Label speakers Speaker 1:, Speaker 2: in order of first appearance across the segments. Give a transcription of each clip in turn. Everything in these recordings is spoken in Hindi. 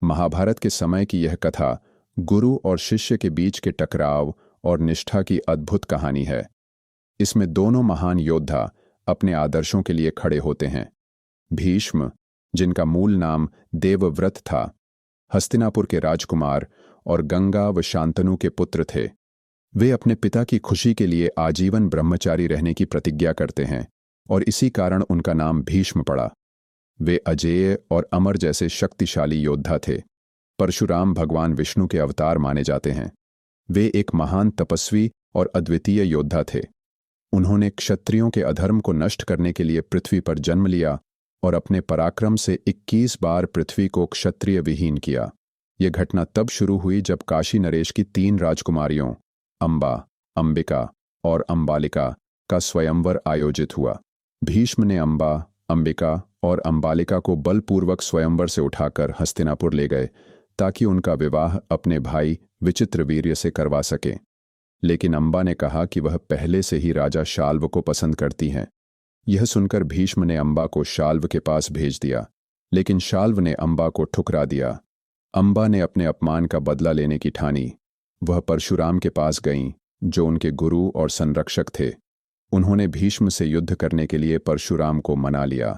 Speaker 1: महाभारत के समय की यह कथा गुरु और शिष्य के बीच के टकराव और निष्ठा की अद्भुत कहानी है। इसमें दोनों महान योद्धा अपने आदर्शों के लिए खड़े होते हैं। भीष्म, जिनका मूल नाम देवव्रत था, हस्तिनापुर के राजकुमार और गंगा व शांतनु के पुत्र थे। वे अपने पिता की खुशी के लिए आजीवन ब्रह्मचारी रहने की प्रतिज्ञा करते हैं और इसी कारण उनका नाम भीष्म पड़ा। वे अजेय और अमर जैसे शक्तिशाली योद्धा थे। परशुराम भगवान विष्णु के अवतार माने जाते हैं। वे एक महान तपस्वी और अद्वितीय योद्धा थे। उन्होंने क्षत्रियों के अधर्म को नष्ट करने के लिए पृथ्वी पर जन्म लिया और अपने पराक्रम से 21 बार पृथ्वी को क्षत्रिय विहीन किया। यह घटना तब शुरू हुई जब काशी नरेश की 3 राजकुमारियों अंबा, अंबिका और अंबालिका का स्वयंवर आयोजित हुआ। भीष्म ने अंबा, अंबिका और अंबालिका को बलपूर्वक स्वयंवर से उठाकर हस्तिनापुर ले गए ताकि उनका विवाह अपने भाई विचित्रवीर्य से करवा सके। लेकिन अंबा ने कहा कि वह पहले से ही राजा शाल्व को पसंद करती हैं। यह सुनकर भीष्म ने अंबा को शाल्व के पास भेज दिया, लेकिन शाल्व ने अंबा को ठुकरा दिया। अंबा ने अपने अपमान का बदला लेने की ठानी। वह परशुराम के पास गईं, जो उनके गुरु और संरक्षक थे। उन्होंने भीष्म से युद्ध करने के लिए परशुराम को मना लिया।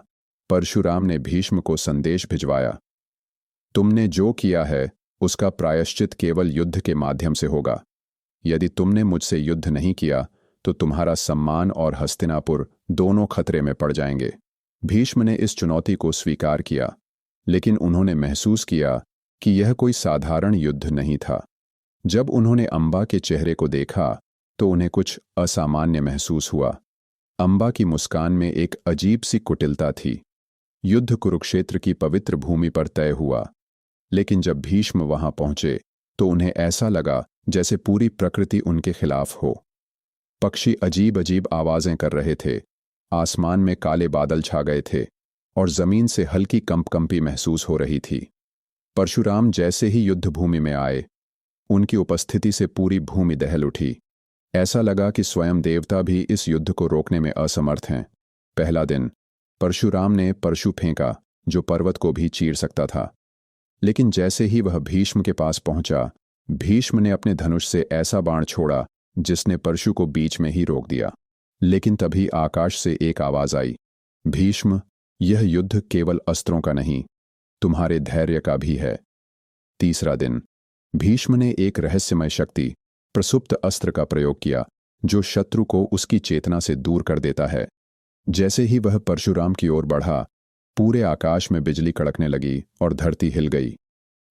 Speaker 1: परशुराम ने भीष्म को संदेश भिजवाया, तुमने जो किया है उसका प्रायश्चित केवल युद्ध के माध्यम से होगा। यदि तुमने मुझसे युद्ध नहीं किया तो तुम्हारा सम्मान और हस्तिनापुर दोनों खतरे में पड़ जाएंगे। भीष्म ने इस चुनौती को स्वीकार किया, लेकिन उन्होंने महसूस किया कि यह कोई साधारण युद्ध नहीं था। जब उन्होंने अंबा के चेहरे को देखा तो उन्हें कुछ असामान्य महसूस हुआ। अंबा की मुस्कान में एक अजीब सी कुटिलता थी। युद्ध कुरुक्षेत्र की पवित्र भूमि पर तय हुआ, लेकिन जब भीष्म वहां पहुंचे तो उन्हें ऐसा लगा जैसे पूरी प्रकृति उनके खिलाफ हो। पक्षी अजीब अजीब आवाजें कर रहे थे, आसमान में काले बादल छा गए थे और जमीन से हल्की कंपकंपी महसूस हो रही थी। परशुराम जैसे ही युद्ध भूमि में आए, उनकी उपस्थिति से पूरी भूमि दहल उठी। ऐसा लगा कि स्वयं देवता भी इस युद्ध को रोकने में असमर्थ हैं। पहला दिन परशुराम ने परशु फेंका जो पर्वत को भी चीर सकता था, लेकिन जैसे ही वह भीष्म के पास पहुंचा, भीष्म ने अपने धनुष से ऐसा बाण छोड़ा जिसने परशु को बीच में ही रोक दिया। लेकिन तभी आकाश से एक आवाज आई, भीष्म, यह युद्ध केवल अस्त्रों का नहीं, तुम्हारे धैर्य का भी है। तीसरा दिन भीष्म ने एक रहस्यमय शक्ति, प्रसुप्त अस्त्र का प्रयोग किया, जो शत्रु को उसकी चेतना से दूर कर देता है। जैसे ही वह परशुराम की ओर बढ़ा, पूरे आकाश में बिजली कड़कने लगी और धरती हिल गई।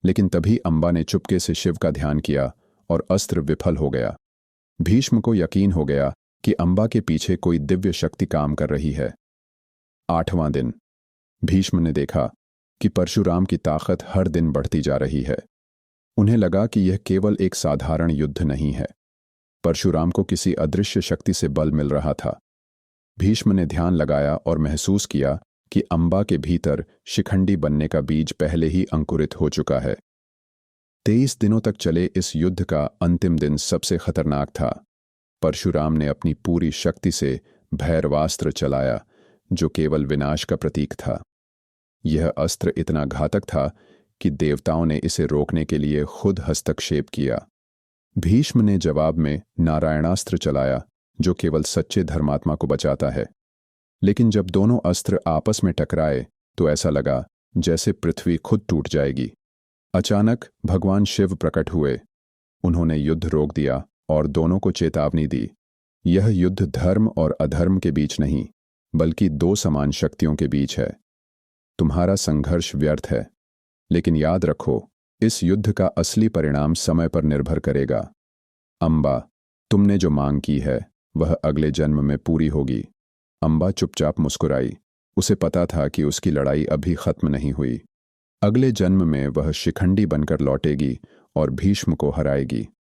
Speaker 1: लेकिन तभी अंबा ने चुपके से शिव का ध्यान किया और अस्त्र विफल हो गया। भीष्म को यकीन हो गया कि अंबा के पीछे कोई दिव्य शक्ति काम कर रही है। 8वां दिन भीष्म ने देखा कि परशुराम की ताकत हर दिन बढ़ती जा रही है। उन्हें लगा कि यह केवल एक साधारण युद्ध नहीं है। परशुराम को किसी अदृश्य शक्ति से बल मिल रहा था। भीष्म ने ध्यान लगाया और महसूस किया कि अंबा के भीतर शिखंडी बनने का बीज पहले ही अंकुरित हो चुका है। 23 दिनों तक चले इस युद्ध का अंतिम दिन सबसे खतरनाक था। परशुराम ने अपनी पूरी शक्ति से भैरवास्त्र चलाया, जो केवल विनाश का प्रतीक था। यह अस्त्र इतना घातक था कि देवताओं ने इसे रोकने के लिए खुद हस्तक्षेप किया। भीष्म ने जवाब में नारायणास्त्र चलाया, जो केवल सच्चे धर्मात्मा को बचाता है। लेकिन जब दोनों अस्त्र आपस में टकराए तो ऐसा लगा जैसे पृथ्वी खुद टूट जाएगी। अचानक भगवान शिव प्रकट हुए। उन्होंने युद्ध रोक दिया और दोनों को चेतावनी दी, यह युद्ध धर्म और अधर्म के बीच नहीं, बल्कि 2 समान शक्तियों के बीच है। तुम्हारा संघर्ष व्यर्थ है, लेकिन याद रखो, इस युद्ध का असली परिणाम समय पर निर्भर करेगा। अंबा, तुमने जो मांग की है वह अगले जन्म में पूरी होगी। अंबा चुपचाप मुस्कुराई। उसे पता था कि उसकी लड़ाई अभी खत्म नहीं हुई। अगले जन्म में वह शिखंडी बनकर लौटेगी और भीष्म को हराएगी।